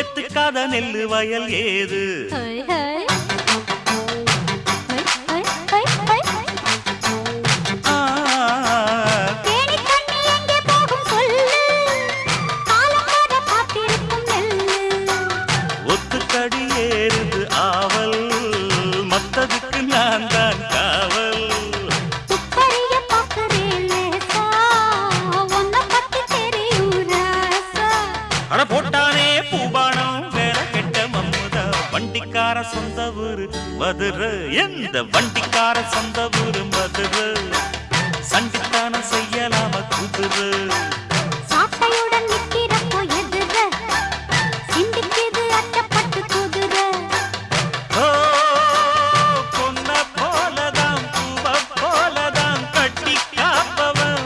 எத்துக்காத நெல்லு வயல் ஏது ஒத்துக்கடி ஏறுது ஆவல் மத்ததுக்கு நான் தான் காவல் அட போட்டானே பூபானம் வேற கெட்ட மம்முதா வண்டிக்கார சொந்த ஊரு மதுரை எந்த வண்டிக்கார சொந்த ஊரு மதுரை சண்டித்தானம் செய்யலாம குதிரை